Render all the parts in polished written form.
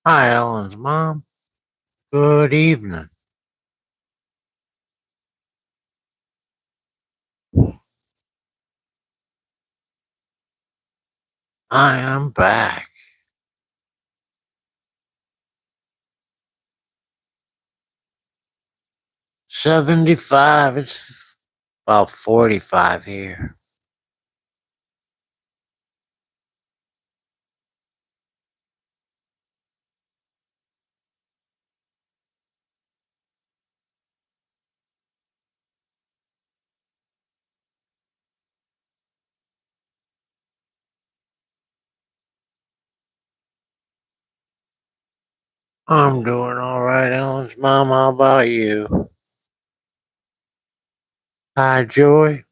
Hi, Ellen's mom. Good evening. I am back. 75. It's about 45 here. I'm doing all right, Ellen's mom. How about you? Hi, Joy.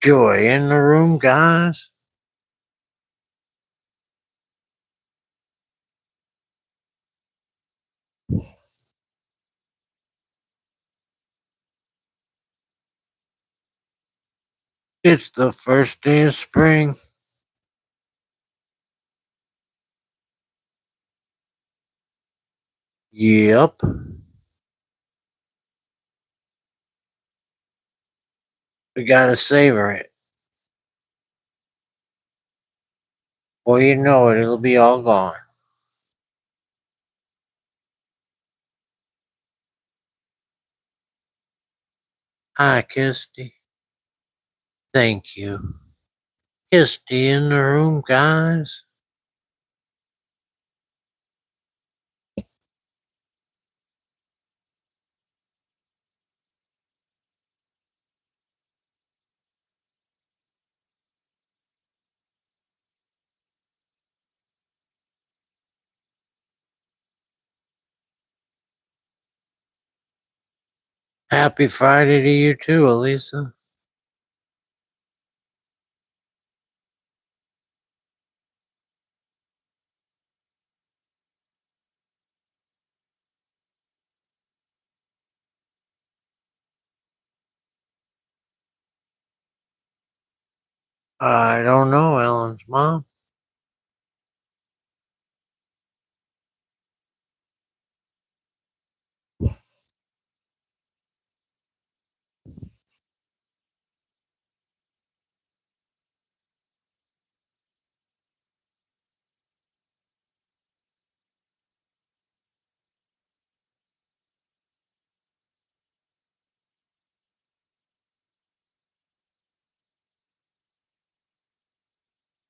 Joy in the room, guys. It's the first day of spring. Yep. We gotta savor it. Before you know it, it'll be all gone. Hi, Kisty. Thank you. Kisty in the room, guys. Happy Friday to you too, Elisa. I don't know, Ellen's mom.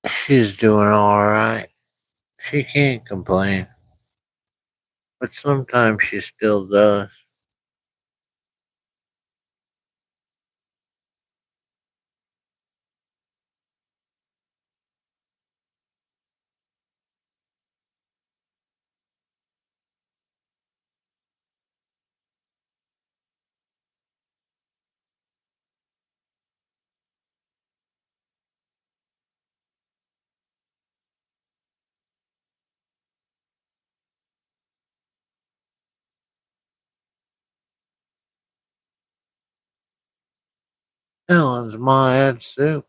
She's doing all right. She can't complain, but sometimes she still does. Ellen's ma had soup.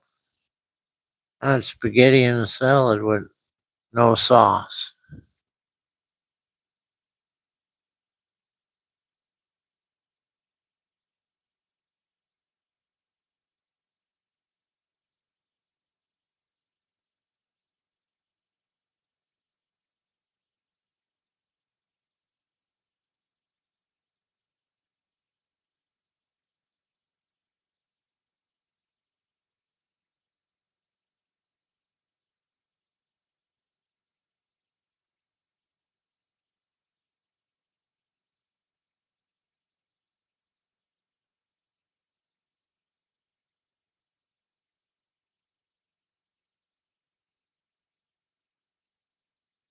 I had spaghetti and a salad with no sauce.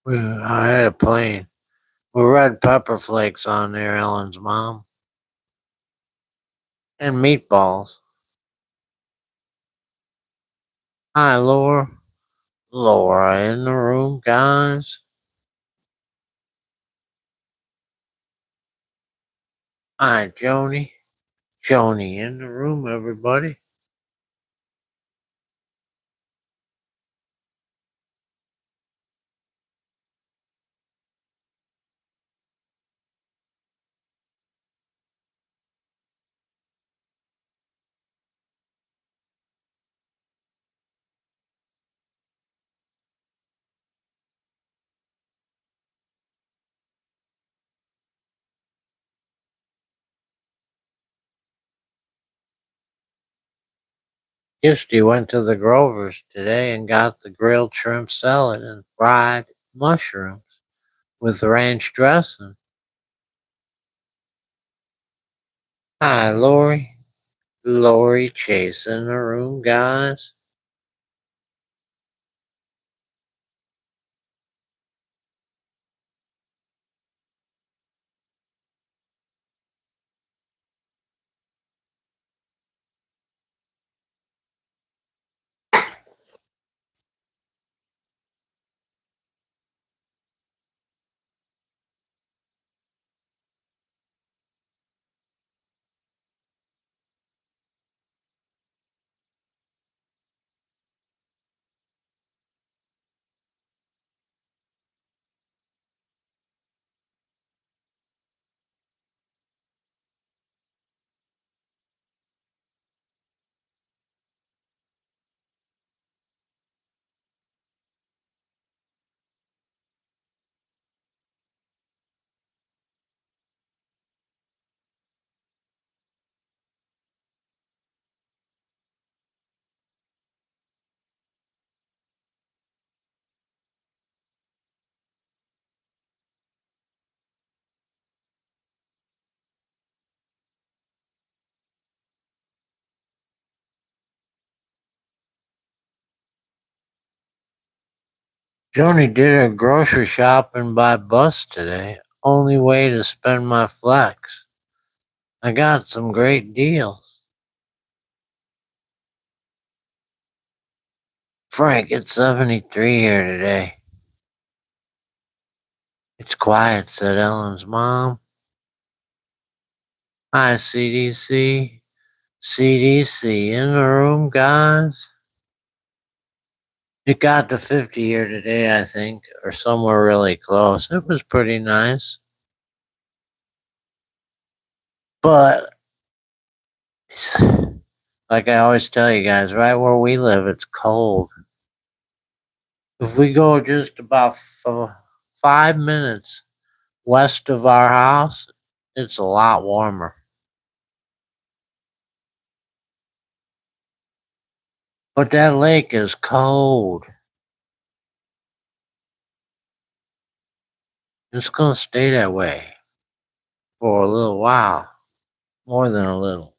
I had a plain with red pepper flakes on there, Ellen's mom, and meatballs. Hi, Laura. Laura in the room, guys. Hi, Joni. Joni in the room, everybody. Gifty went to the Grover's today and got the grilled shrimp salad and fried mushrooms with ranch dressing. Hi, Lori. Lori Chase in the room, guys. Joni did her grocery shopping by bus today. Only way to spend my flex. I got some great deals. Frank, it's 73 here today. It's quiet, said Ellen's mom. Hi, CDC. CDC in the room, guys. It got to 50 here today, I think, or somewhere really close. It was pretty nice. But, like I always tell you guys, right where we live, it's cold. If we go just about 5 minutes west of our house, it's a lot warmer. But that lake is cold. It's going to stay that way for a little while, more than a little.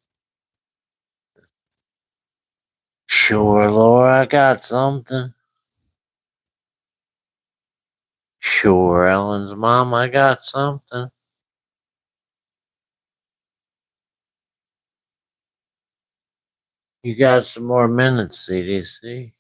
Sure, Laura, I got something. Sure, Ellen's mom, I got something. You got some more minutes, CDC.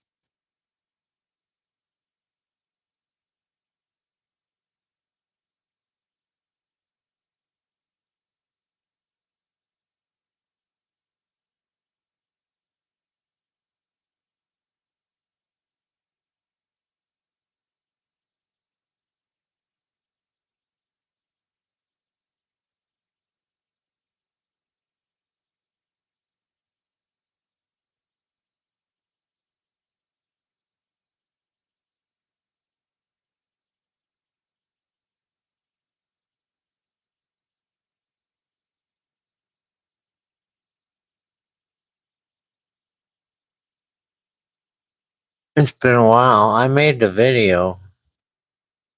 It's been a while. I made the video.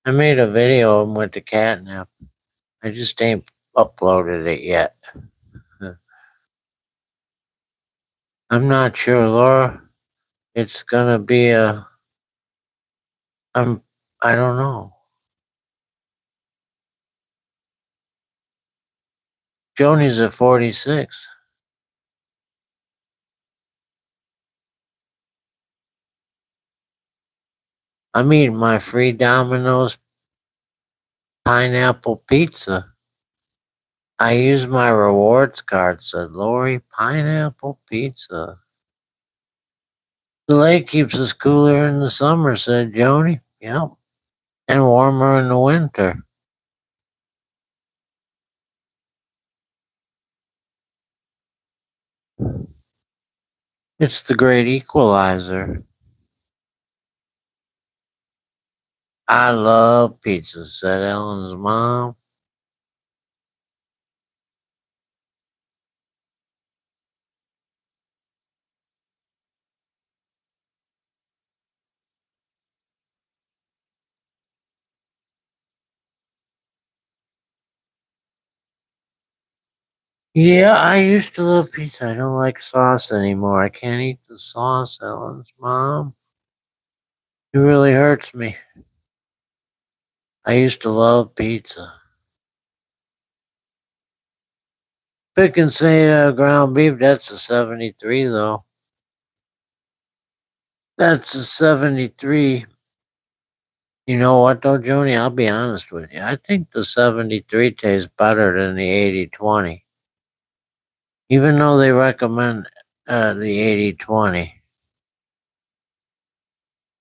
I made a video of him with the catnip. I just ain't uploaded it yet. I'm not sure, Laura. It's gonna be I'm, I don't know. Joni's at 46. I'm eating my free Domino's pineapple pizza. I use my rewards card, said Lori. Pineapple pizza. The lake keeps us cooler in the summer, said Joni. Yep. And warmer in the winter. It's the great equalizer. I love pizza, said Ellen's mom. Yeah, I used to love pizza. I don't like sauce anymore. I can't eat the sauce, Ellen's mom. It really hurts me. I used to love pizza. Pick and say ground beef, that's a 73 though. That's a 73. You know what though, Joni? I'll be honest with you. I think the 73 tastes better than the 80/20. Even though they recommend the 80/20.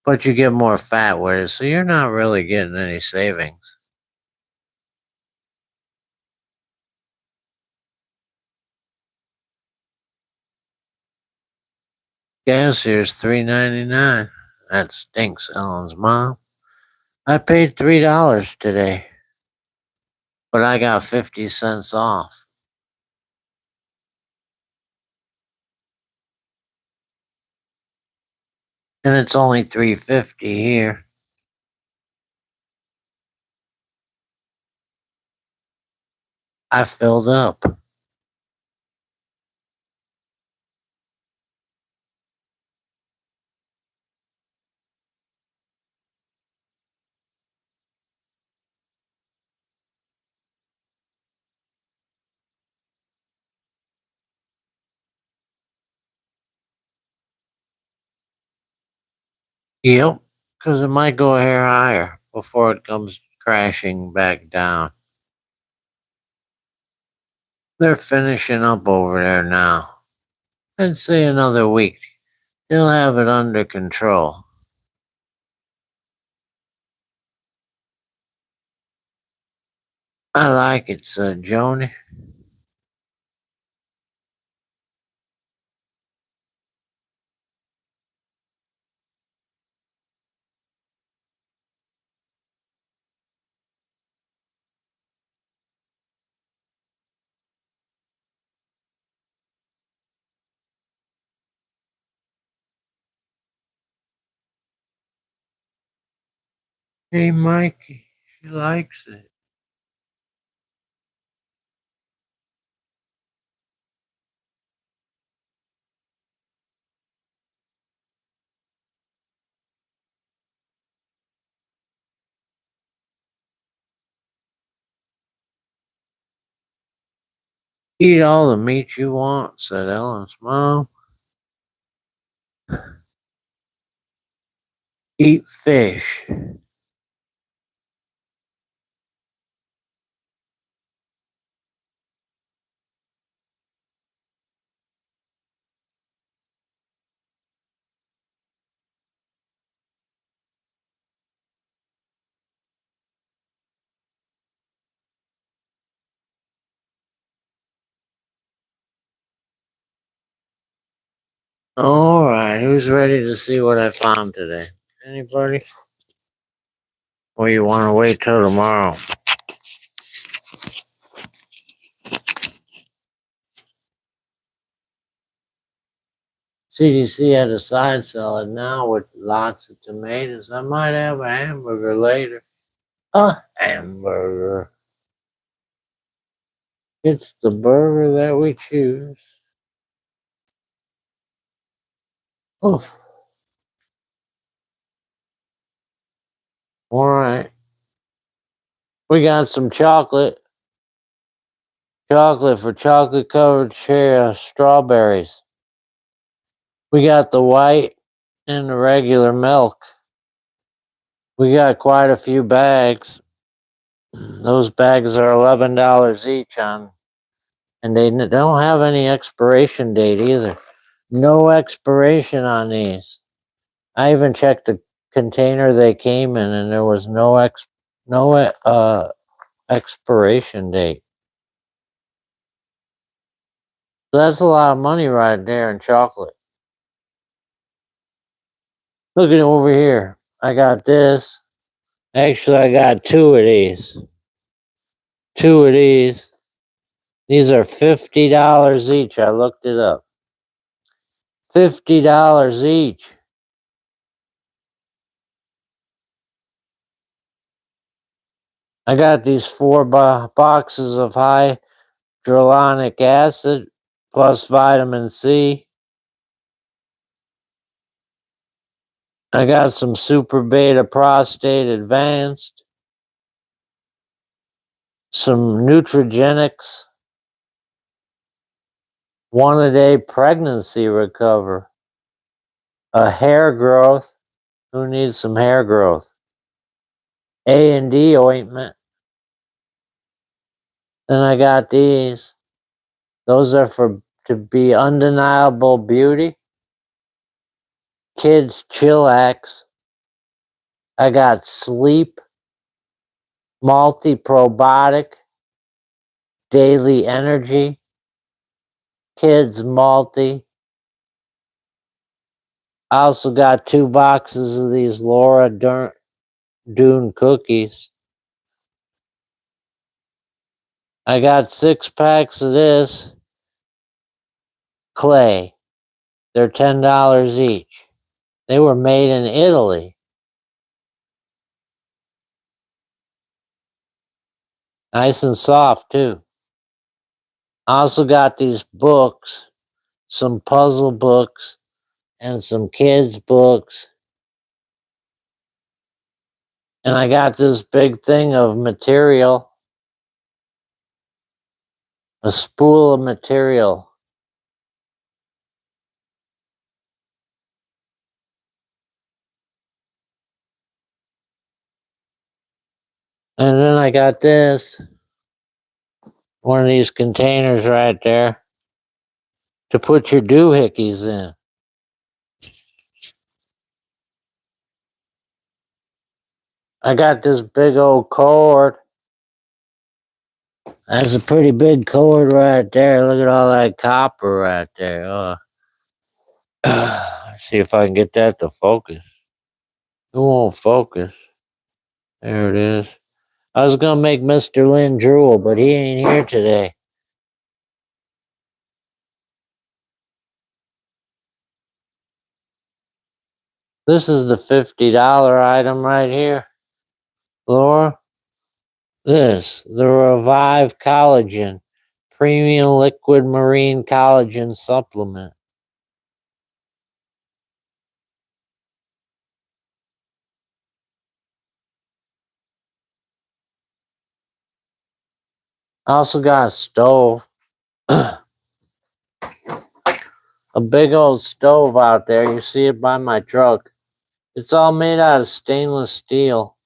But you get more fat with it, so you're not really getting any savings. Gas here's $3.99. That stinks, Ellen's mom. I paid $3 today, but I got 50 cents off. And it's only 3.50 here. I filled up. Yep, because it might go a hair higher before it comes crashing back down. They're finishing up over there now. I'd say another week. They'll have it under control. I like it, said Joni. Hey, Mikey, she likes it. Eat all the meat you want, said Ellen's mom. Eat fish. All right, who's ready to see what I found today? Anybody? Or you want to wait till tomorrow? CDC had a side salad now with lots of tomatoes. I might have a hamburger later. A hamburger. It's the burger that we choose. Oh, all right. We got some chocolate. Chocolate for chocolate covered strawberries. We got the white and the regular milk. We got quite a few bags. Those bags are $11 each on, and they don't have any expiration date either. No expiration on these. I even checked the container they came in, and there was no expiration date. So that's a lot of money right there in chocolate. Look at it over here. I got this. Actually, I got two of these. Two of these. These are $50 each. I looked it up. $50 each. I got these four boxes of high hyaluronic acid plus vitamin C. I got some super beta prostate advanced, some nutrigenics, 1-a-day pregnancy recover, a hair growth. Who needs some hair growth? A&D ointment. Then I got these. Those are to be undeniable beauty. Kids chillax. I got sleep, multi-probiotic, daily energy, kids multi. I also got 2 boxes of these Laura Dune cookies. I got 6 packs of this clay. They're $10 each. They were made in Italy. Nice and soft too. I also got these books, some puzzle books and some kids books. And I got this big thing of material, a spool of material. And then I got this, one of these containers right there to put your doohickeys in. I got this big old cord. That's a pretty big cord right there. Look at all that copper right there. Let's see if I can get that to focus. It won't focus. There it is. I was gonna make Mr. Lynn drool, but he ain't here today. This is the $50 item right here. Laura, the Revive Collagen, Premium Liquid Marine Collagen Supplement. I also got a stove. A big old stove out there. You see it by my truck. It's all made out of stainless steel.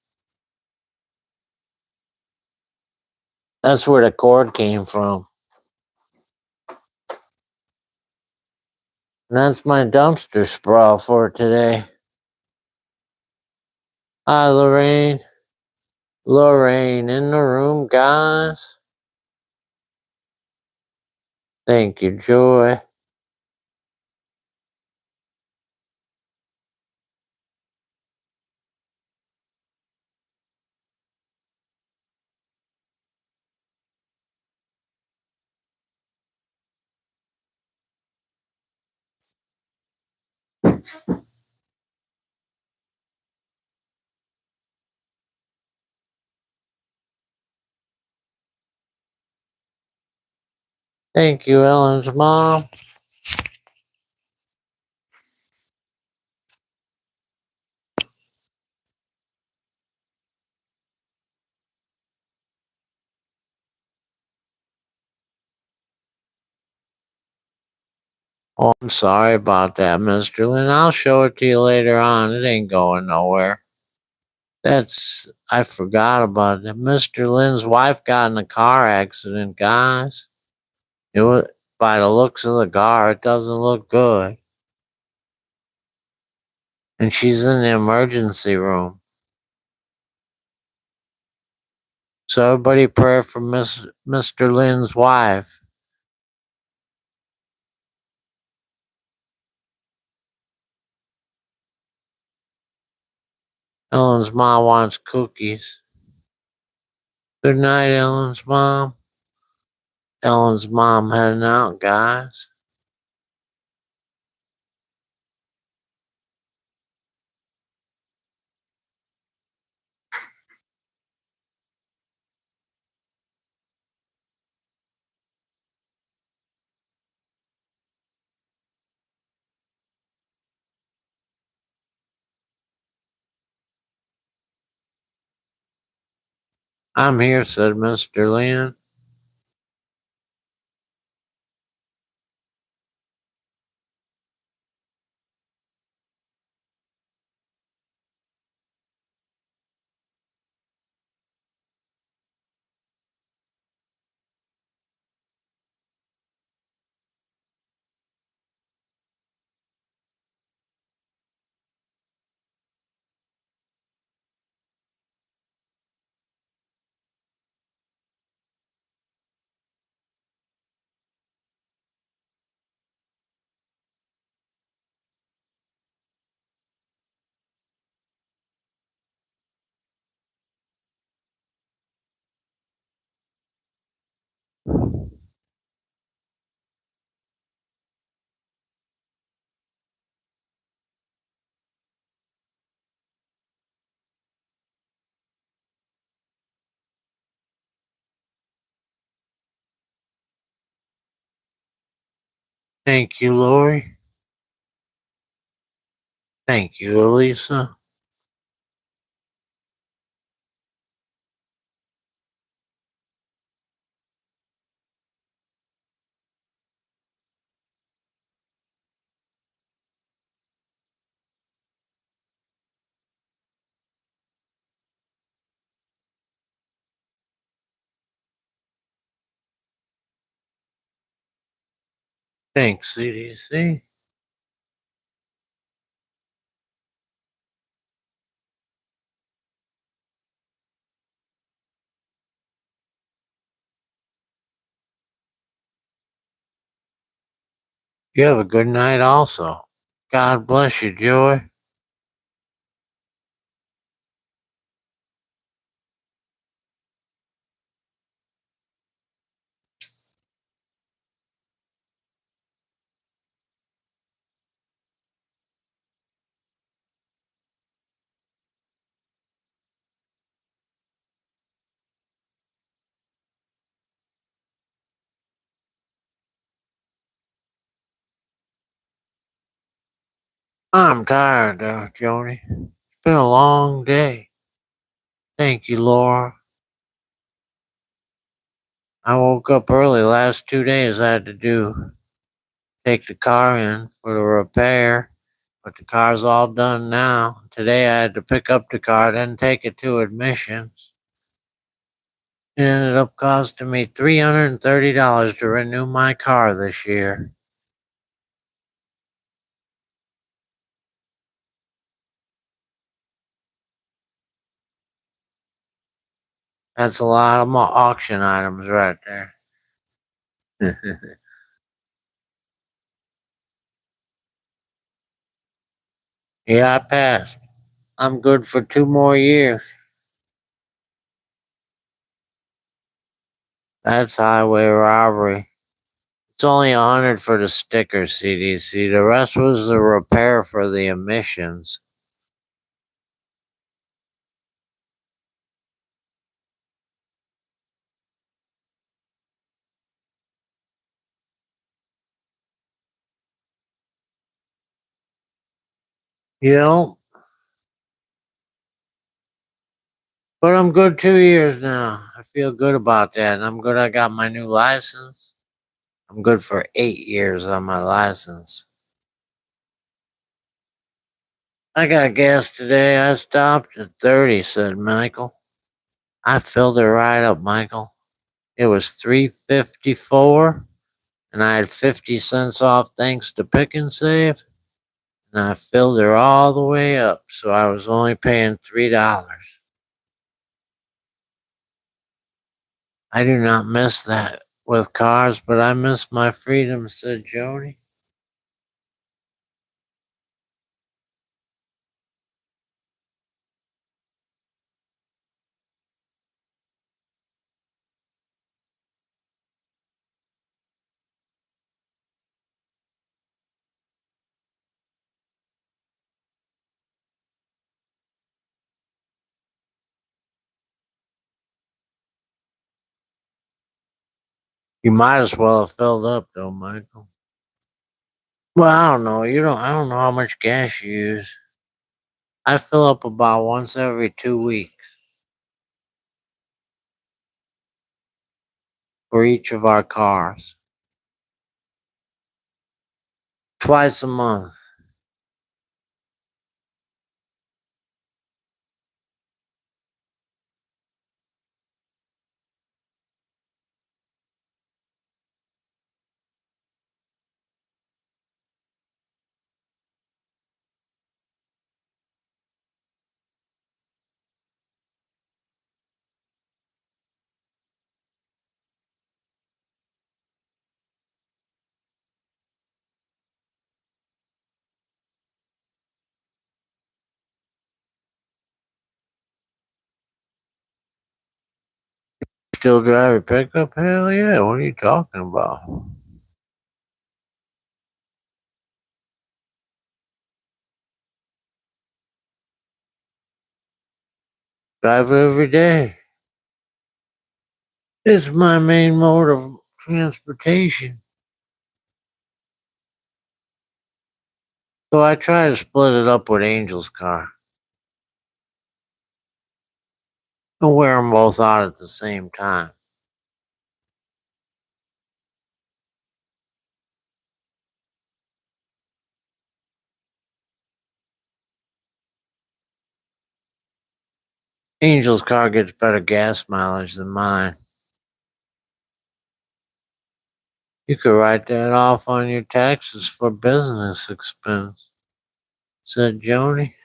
That's where the cord came from. And that's my dumpster sprawl for today. Hi, Lorraine. Lorraine in the room, guys. Thank you, Joy. Thank you, Ellen's mom. Oh, I'm sorry about that, Mr. Lynn. I'll show it to you later on. It ain't going nowhere. I forgot about it. Mr. Lynn's wife got in a car accident, guys. It was, by the looks of the car, it doesn't look good. And she's in the emergency room. So everybody pray for Mr. Lynn's wife. Ellen's mom wants cookies. Good night, Ellen's mom. Ellen's mom heading out, guys. I'm here, said Mr. Lin. Thank you, Lori. Thank you, Elisa. Thanks, CDC. You have a good night also. God bless you, Joy. I'm tired, Joni. It's been a long day. Thank you, Laura. I woke up early last 2 days. I had to take the car in for the repair, but the car's all done now. Today I had to pick up the car, then take it to admissions. It ended up costing me $330 to renew my car this year. That's a lot of auction items right there. Yeah, I passed. I'm good for 2 more years. That's highway robbery. It's only 100 for the sticker, CDC. The rest was the repair for the emissions. You know, but I'm good 2 years now. I feel good about that. And I'm good I got my new license. I'm good for 8 years on my license. I got gas today. I stopped at 30, said Michael. I filled it right up, Michael. It was 3.54, and I had 50 cents off thanks to Pick and Save, and I filled her all the way up, so I was only paying $3. I do not miss that with cars, but I miss my freedom, said Joni. You might as well have filled up, though, Michael. Well, I don't know. I don't know how much gas you use. I fill up about once every 2 weeks. for each of our cars. Twice a month. Still drive a pickup? Hell yeah. What are you talking about? Drive it every day. It's my main mode of transportation. So I try to split it up with Angel's car and wear them both out at the same time. Angel's car gets better gas mileage than mine. You could write that off on your taxes for business expense, said Joni.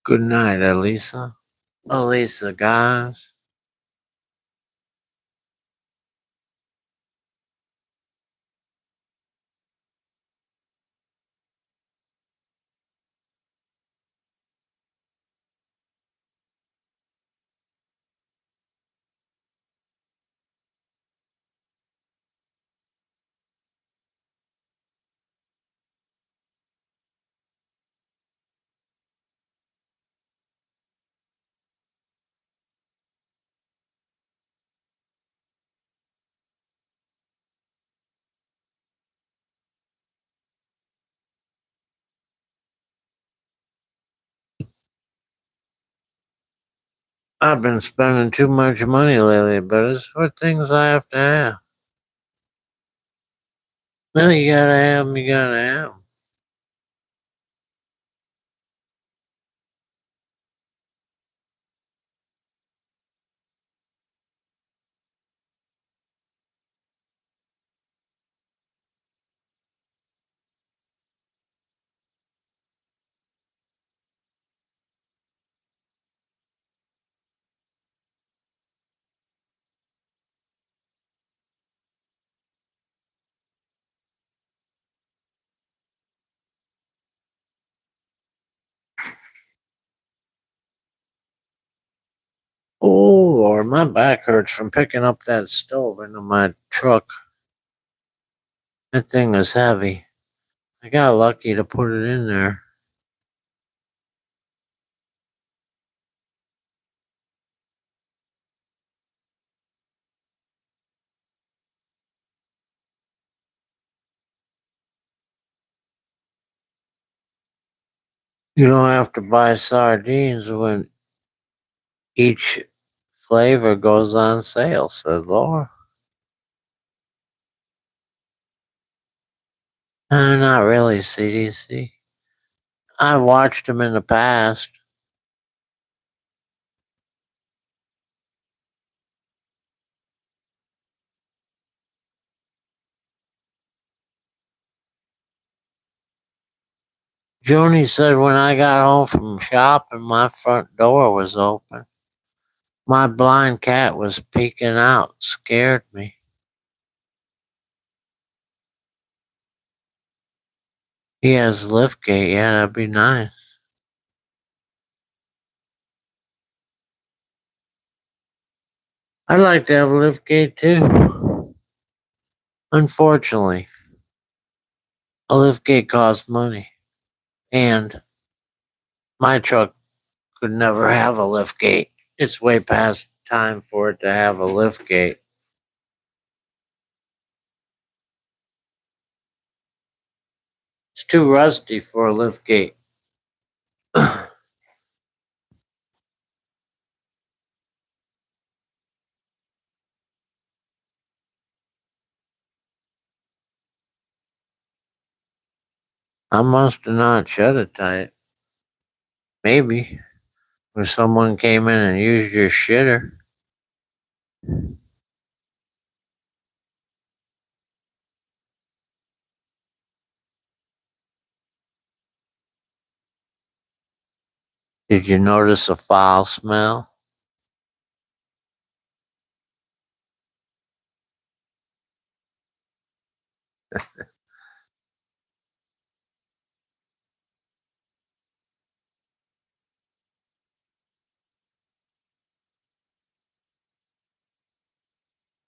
Good night, Elisa. Elisa, guys. I've been spending too much money lately, but it's for things I have to have. No, you gotta have 'em, you gotta have 'em. Oh, Lord, my back hurts from picking up that stove into my truck. That thing is heavy. I got lucky to put it in there. You don't have to buy sardines when each flavor goes on sale, said Laura. Not really, CDC. I watched them in the past. Joni said when I got home from shopping, my front door was open. My blind cat was peeking out, scared me. He has liftgate, yeah, that'd be nice. I'd like to have a liftgate too. Unfortunately, a liftgate costs money, and my truck could never have a liftgate. It's way past time for it to have a liftgate. It's too rusty for a liftgate. I must have not shut it tight. Maybe. When someone came in and used your shitter. Did you notice a foul smell?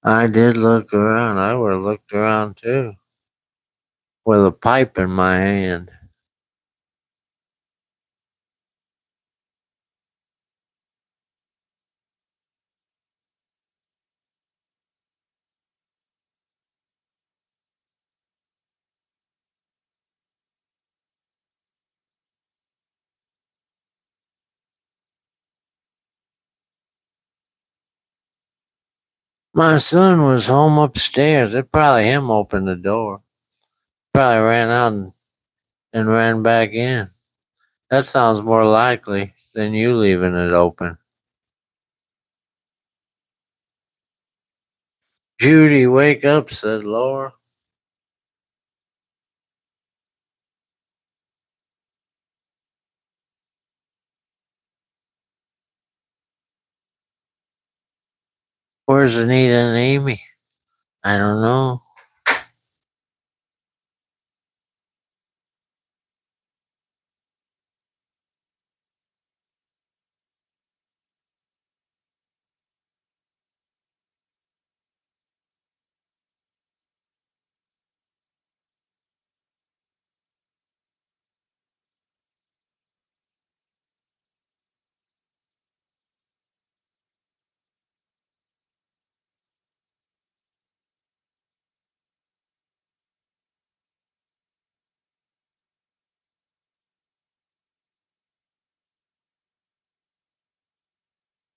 I did look around. I would have looked around too. With a pipe in my hand. My son was home upstairs. It probably him opened the door. Probably ran out and ran back in. That sounds more likely than you leaving it open. Judy, wake up, said Laura. Where's Anita and Amy? I don't know.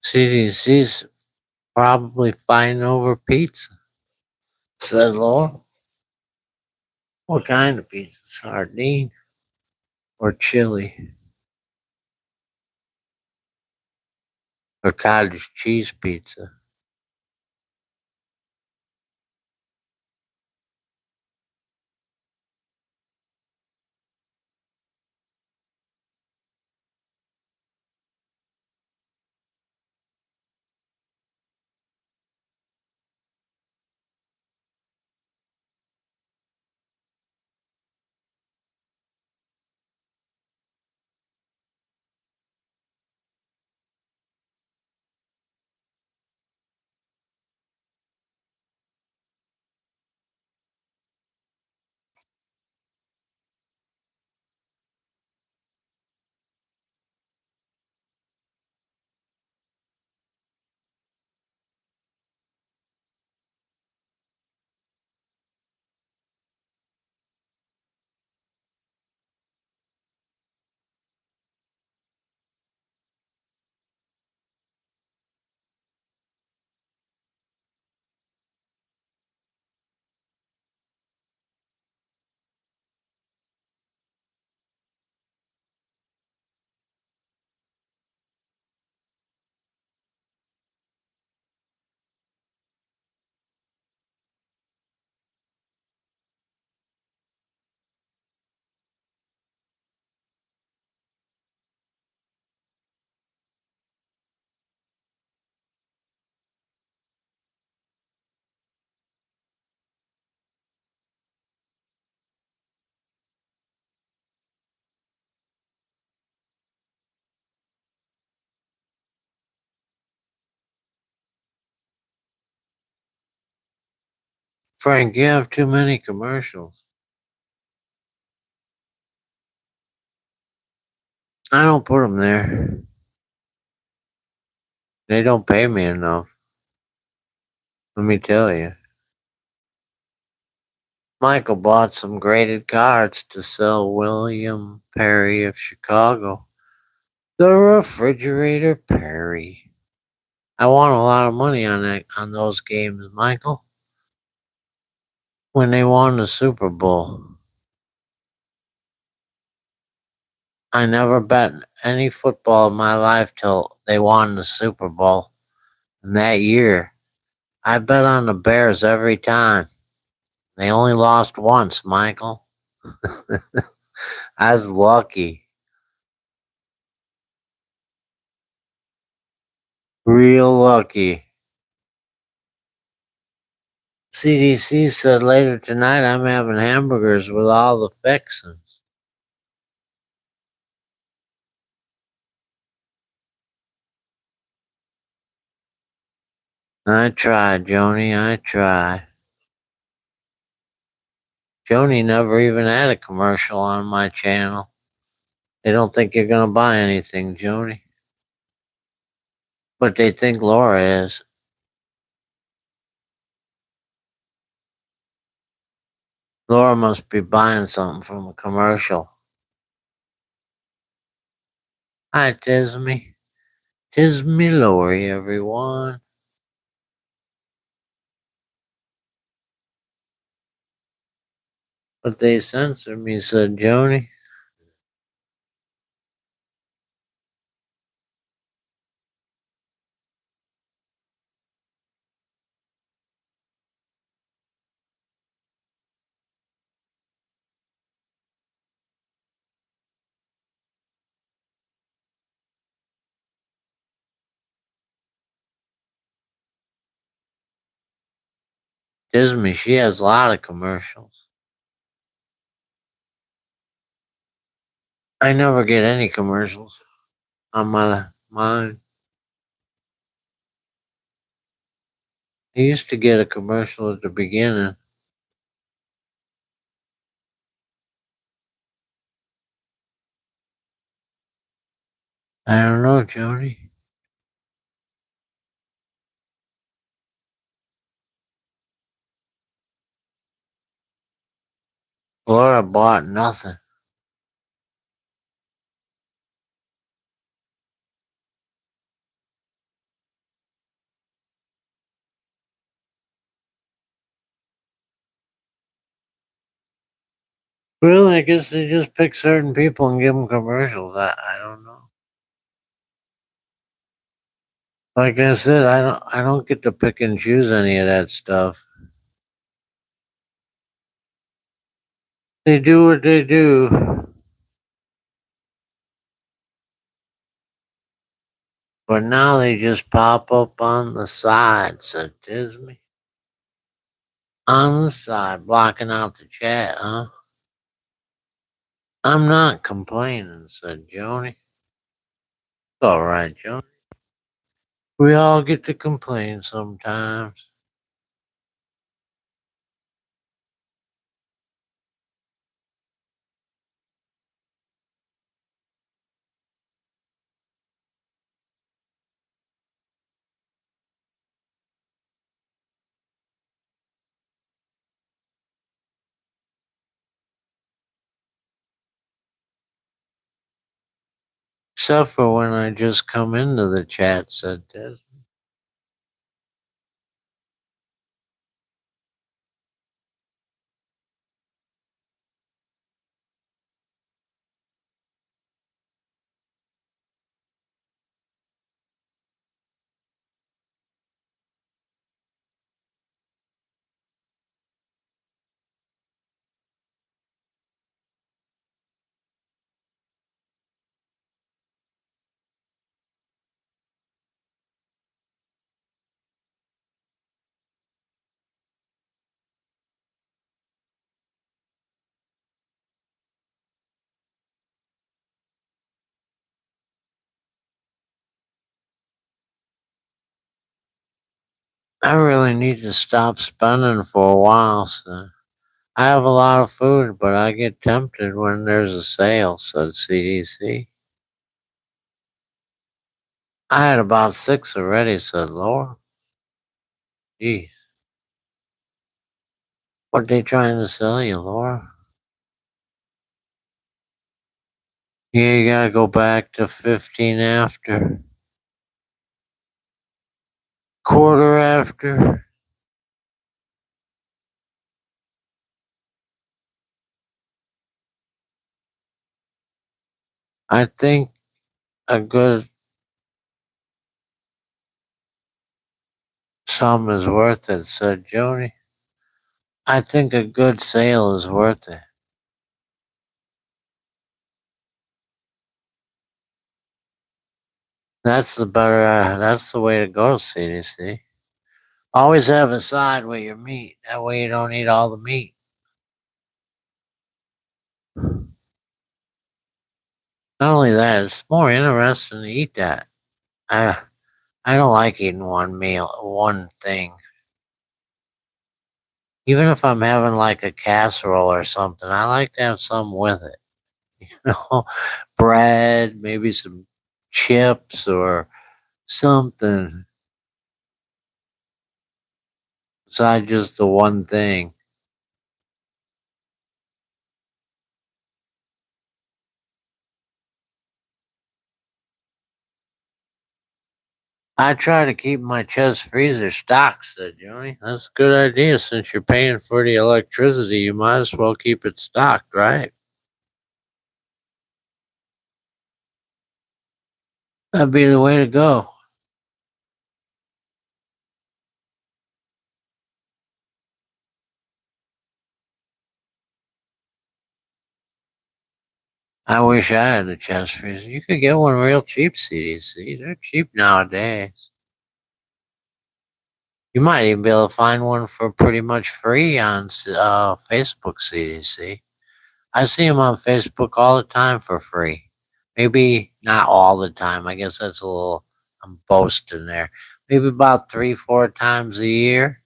CDC's probably fighting over pizza, said Laura. What kind of pizza? Sardine or chili or cottage cheese pizza? Frank, you have too many commercials. I don't put them there. They don't pay me enough. Let me tell you. Michael bought some graded cards to sell William Perry of Chicago. The Refrigerator Perry. I won a lot of money on those games, Michael. When they won the Super Bowl. I never bet any football in my life till they won the Super Bowl. And that year, I bet on the Bears every time. They only lost once, Michael. I was lucky. Real lucky. CDC said later tonight I'm having hamburgers with all the fixings. I tried, Joni, I tried. Joni never even had a commercial on my channel. They don't think you're going to buy anything, Joni. But they think Laura is. Laura must be buying something from a commercial. Hi, Tisme. Tisme Lori, everyone. But they censored me, said Joni. Tisme, she has a lot of commercials. I never get any commercials on my mine. I used to get a commercial at the beginning. I don't know, Joni. Laura bought nothing. Really, I guess they just pick certain people and give them commercials. I don't know. Like I said, I don't get to pick and choose any of that stuff. They do what they do. But now they just pop up on the side, said Disney. On the side, blocking out the chat, huh? I'm not complaining, said Joni. It's all right, Joni. We all get to complain sometimes. Except for when I just come into the chat, said Disney. I really need to stop spending for a while. So I have a lot of food, but I get tempted when there's a sale, said CDC. I had about 6 already, said Laura. Geez, what they trying to sell you, Laura? Yeah, you gotta go back to 15 after. Quarter after. I think a good sum is worth it, said Joni. I think a good sale is worth it. That's the way to go, CDC. Always have a side with your meat. That way you don't eat all the meat. Not only that, it's more interesting to eat that. I I don't like eating one thing. Even if I'm having like a casserole or something, I like to have some with it. You know, bread, maybe some chips or something besides just the one thing. I try to keep my chest freezer stocked, said Johnny. That's a good idea. Since you're paying for the electricity, you might as well keep it stocked, right? That'd be the way to go. I wish I had a chest freezer. You could get one real cheap, CDC. They're cheap nowadays. You might even be able to find one for pretty much free on Facebook, CDC. I see them on Facebook all the time for free. Maybe not all the time. I guess that's a little, I'm boasting there. Maybe about 3, 4 times a year.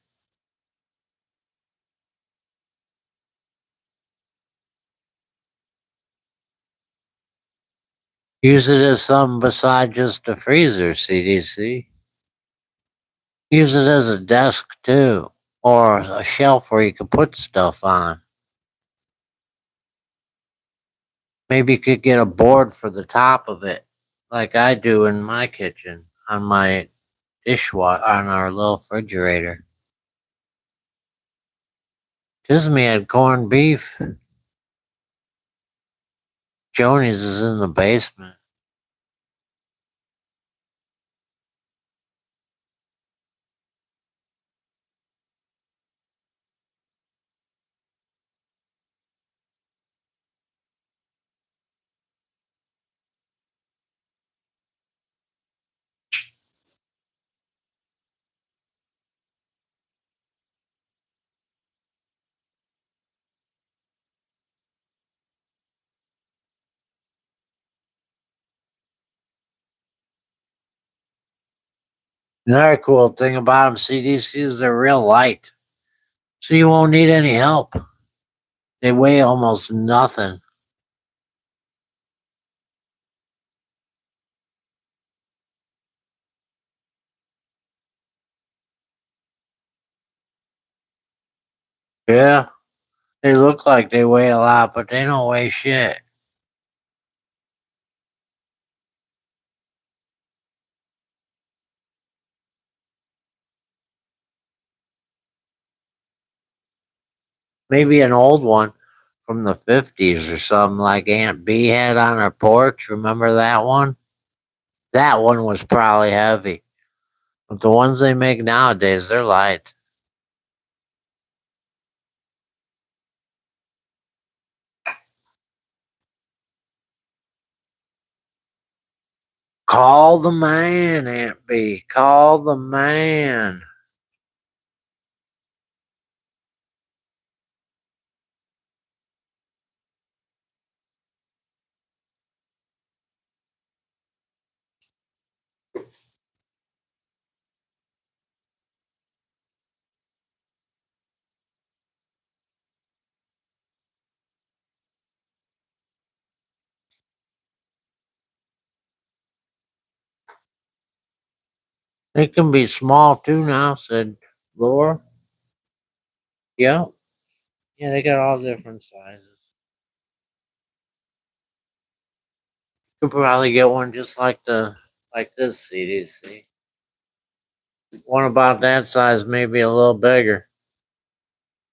Use it as something beside just a freezer, CDC. Use it as a desk too, or a shelf where you can put stuff on. Maybe you could get a board for the top of it, like I do in my kitchen on my dishwasher on our little refrigerator. Disney had corned beef. Joni's is in the basement. Another cool thing about them, CDC, is they're real light, so you won't need any help. They weigh almost nothing. Yeah, they look like they weigh a lot, but they don't weigh shit. Maybe an old one from the 50s or something like Aunt B had on her porch. Remember that one? That one was probably heavy. But the ones they make nowadays, they're light. Call the man, Aunt B. Call the man. They can be small too now, said Laura. Yeah. Yeah, they got all different sizes. You could probably get one just like this CDC. One about that size, maybe a little bigger.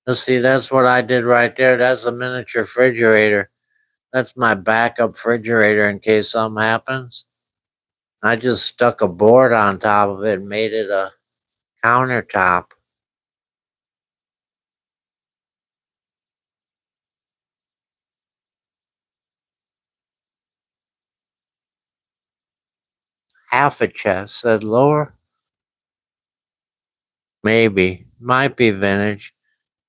Let's see, that's what I did right there. That's a miniature refrigerator. That's my backup refrigerator in case something happens. I just stuck a board on top of it and made it a countertop. Half a chest, said Laura. Maybe. Might be vintage.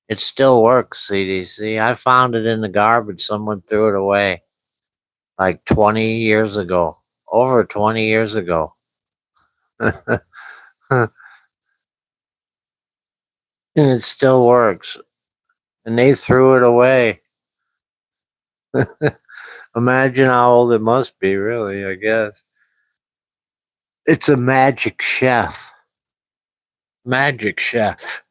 It still works, CDC. I found it in the garbage. Someone threw it away like 20 years ago. Over 20 years ago. And it still works. And they threw it away. Imagine how old it must be, really, I guess. It's a magic chef. Magic chef.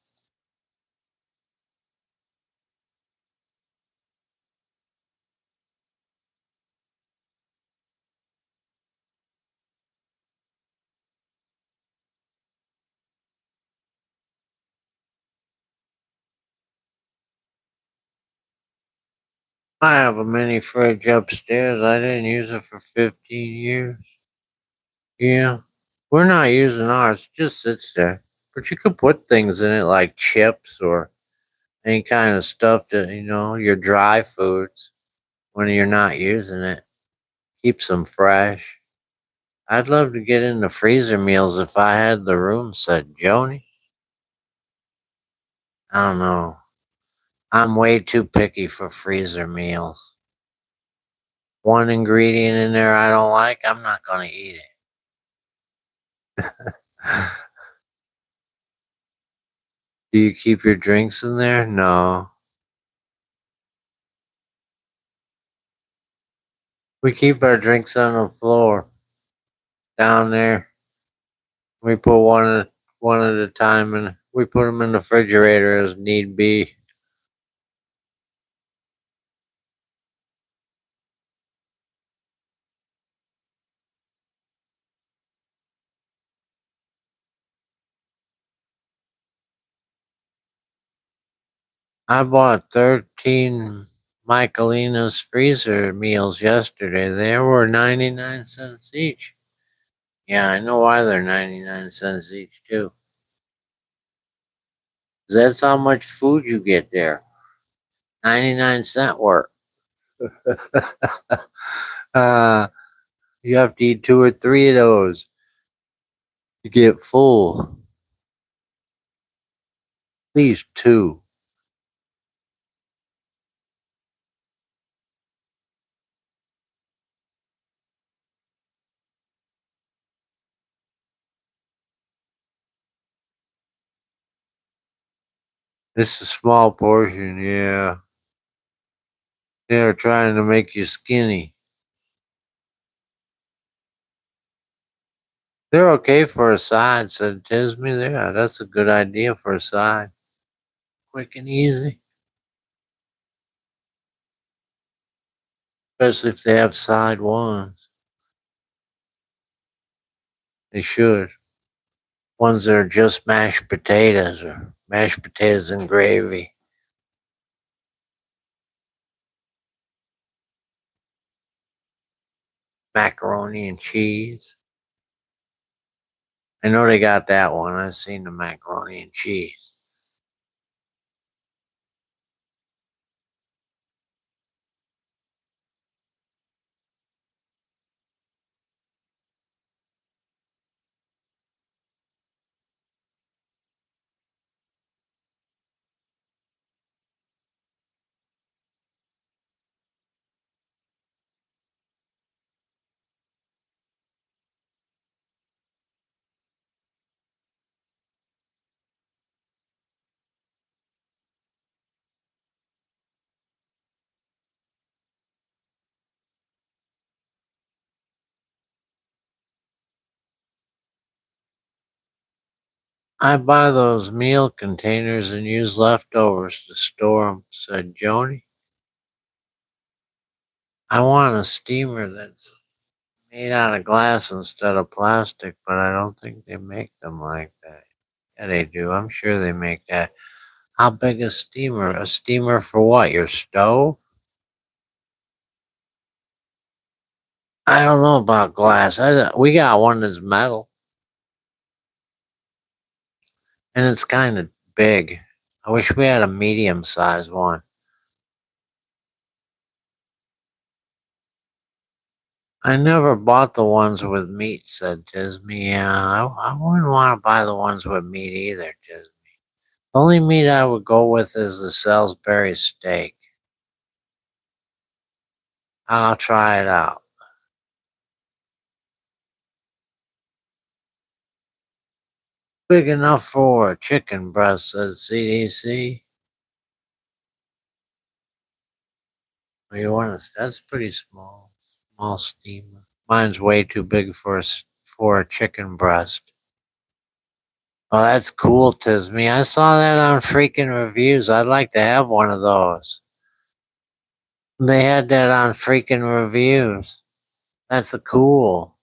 I have a mini fridge upstairs. I didn't use it for 15 years. Yeah. We're not using ours. It just sits there. But you could put things in it like chips or any kind of stuff that, your dry foods when you're not using it. Keeps them fresh. I'd love to get into freezer meals if I had the room, said Joni. I don't know. I'm way too picky for freezer meals. One ingredient in there I don't like, I'm not going to eat it. Do you keep your drinks in there? No. We keep our drinks on the floor down there. We put one at a time and we put them in the refrigerator as need be. I bought 13 Michaelinas freezer meals yesterday. They were 99 cents each. Yeah, I know why they're 99 cents each, too. 'Cause that's how much food you get there. 99-cent worth. uh, you have to eat two or three of those to get full. At least two. It's a small portion, yeah. They're trying to make you skinny. They're okay for a side, said Tismy. Yeah, that's a good idea for a side. Quick and easy. Especially if they have side ones. They should. Ones that are just mashed potatoes or mashed potatoes and gravy. Macaroni and cheese. I know they got that one. I've seen the macaroni and cheese. I buy those meal containers and use leftovers to store 'em," said Joni. "I want a steamer that's made out of glass instead of plastic, but I don't think they make them like that." Yeah, they do. I'm sure they make that. How big a steamer? A steamer for what? Your stove? I don't know about glass. We got one that's metal, and it's kind of big. I wish we had a medium-sized one. "I never bought the ones with meat," said Tismy. "Yeah, I wouldn't want to buy the ones with meat either, Tismy. The only meat I would go with is the Salisbury steak. I'll try it out." "Big enough for a chicken breast," said CDC. You want to? That's pretty small. Small steamer. Mine's way too big for a chicken breast. Oh, that's cool, Tismy. I saw that on freaking reviews. I'd like to have one of those. They had that on freaking reviews. That's a cool.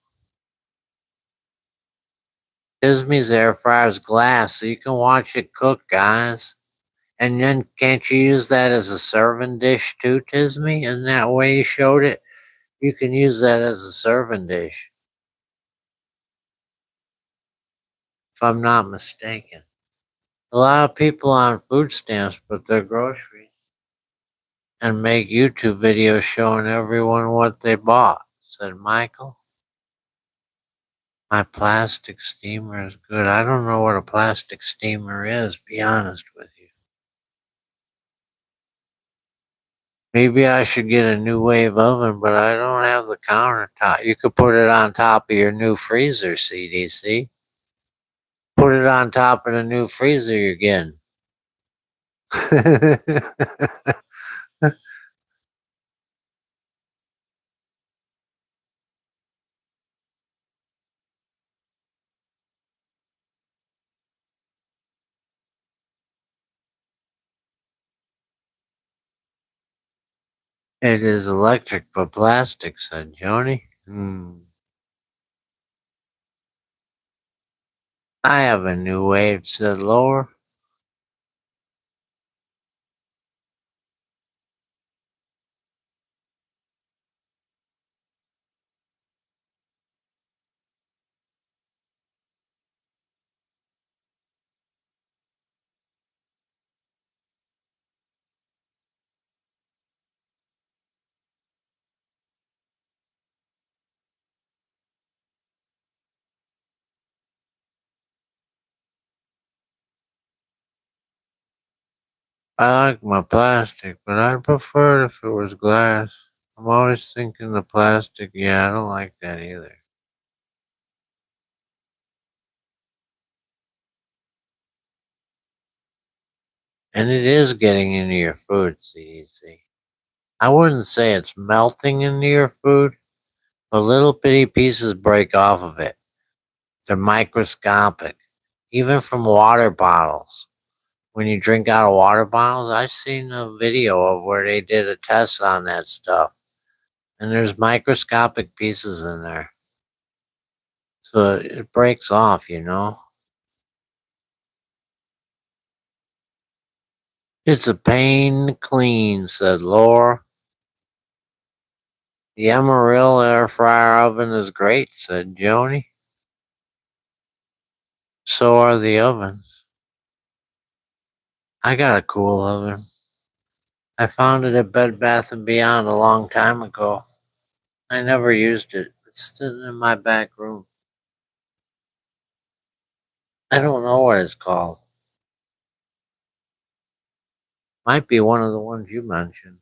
Tismy's air fryer's glass, so you can watch it cook, guys. And then can't you use that as a serving dish too, Tismy? Isn't that way you showed it? You can use that as a serving dish, if I'm not mistaken. A lot of people on food stamps put their groceries and make YouTube videos showing everyone what they bought, said Michael. "My plastic steamer is good." I don't know what a plastic steamer is, be honest with you. Maybe I should get a new wave oven, but I don't have the countertop. You could put it on top of your new freezer, CDC. Put it on top of the new freezer you're getting. "It is electric but plastic," said Joni. "I have a new wave," said Laura. "I like my plastic, but I'd prefer it if it was glass. I'm always thinking the plastic, yeah, I don't like that either." And it is getting into your food, CDC. I wouldn't say it's melting into your food, but little bitty pieces break off of it. They're microscopic, even from water bottles. When you drink out of water bottles, I've seen a video of where they did a test on that stuff, and there's microscopic pieces in there. So it breaks off. "It's a pain to clean," said Laura. "The Emeril air fryer oven is great," said Joni. "So are the ovens. I got a cool oven. I found it at Bed Bath& and Beyond a long time ago. I never used it. It's sitting in my back room. I don't know what it's called. Might be one of the ones you mentioned."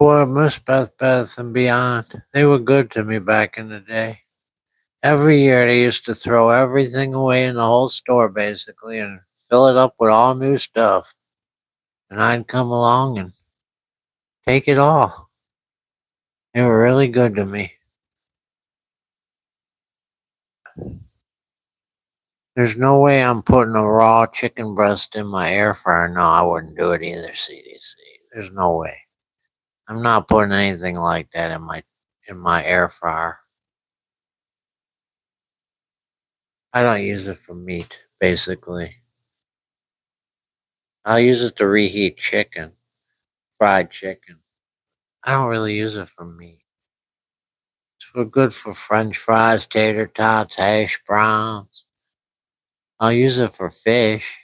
Boy, Miss Beth and beyond, they were good to me back in the day. Every year they used to throw everything away in the whole store basically and fill it up with all new stuff. And I'd come along and take it all. They were really good to me. There's no way I'm putting a raw chicken breast in my air fryer. No, I wouldn't do it either, CDC. There's no way. I'm not putting anything like that in my air fryer. I don't use it for meat, basically. I'll use it to reheat chicken, fried chicken. I don't really use it for meat. It's good for French fries, tater tots, hash browns. I'll use it for fish.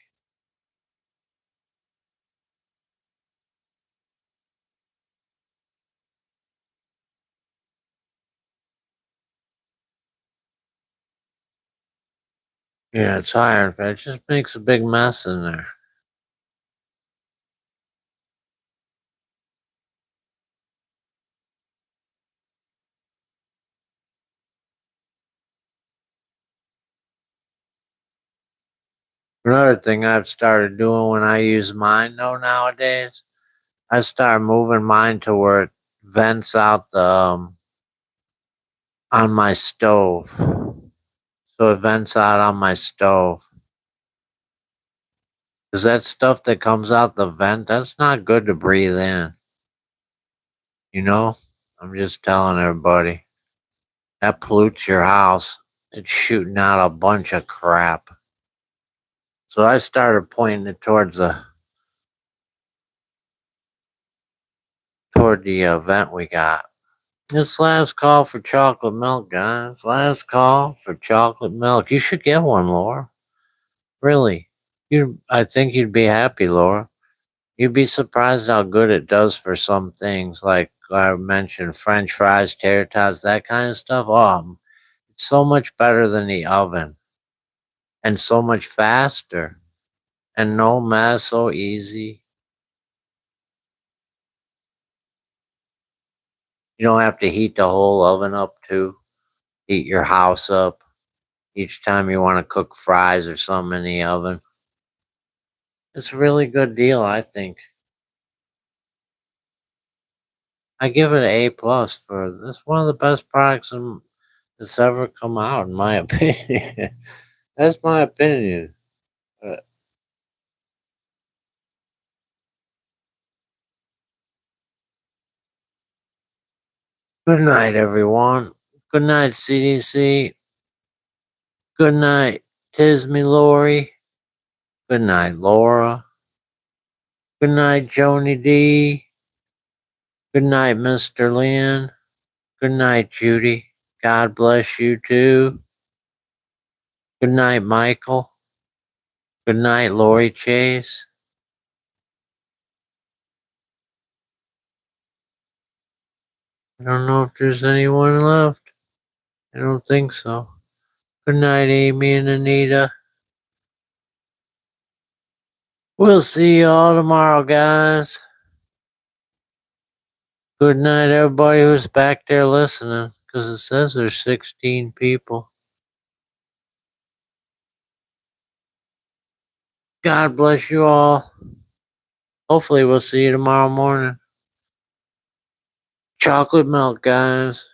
Yeah, it's iron fat. It just makes a big mess in there. Another thing I've started doing when I use mine though nowadays, I start moving mine to where it vents out the on my stove. So it vents out on my stove. Cause that stuff that comes out the vent, that's not good to breathe in. You know? I'm just telling everybody. That pollutes your house. It's shooting out a bunch of crap. So I started pointing it toward the vent we got. It's last call for chocolate milk, guys. Last call for chocolate milk. You should get one, Laura. Really. I think you'd be happy, Laura. You'd be surprised how good it does for some things, like I mentioned, French fries, tater tots, that kind of stuff. Oh, it's so much better than the oven, and so much faster, and no mess, so easy. You don't have to heat the whole oven up too. Heat your house up each time you want to cook fries or something in the oven. It's a really good deal, I think. I give it an A plus for this. One of the best products that's ever come out, in my opinion. That's my opinion. Uh, Good night, everyone. Good night, CDC. Good night, Tismy Lori. Good night, Laura. Good night, Joni D. Good night, Mr. Lynn. Good night, Judy. God bless you too. Good night, Michael. Good night, Lori Chase. I don't know if there's anyone left. I don't think so. Good night, Amy and Anita. We'll see you all tomorrow, guys. Good night, everybody who's back there listening, because it says there's 16 people. God bless you all. Hopefully, we'll see you tomorrow morning. Chocolate milk, guys.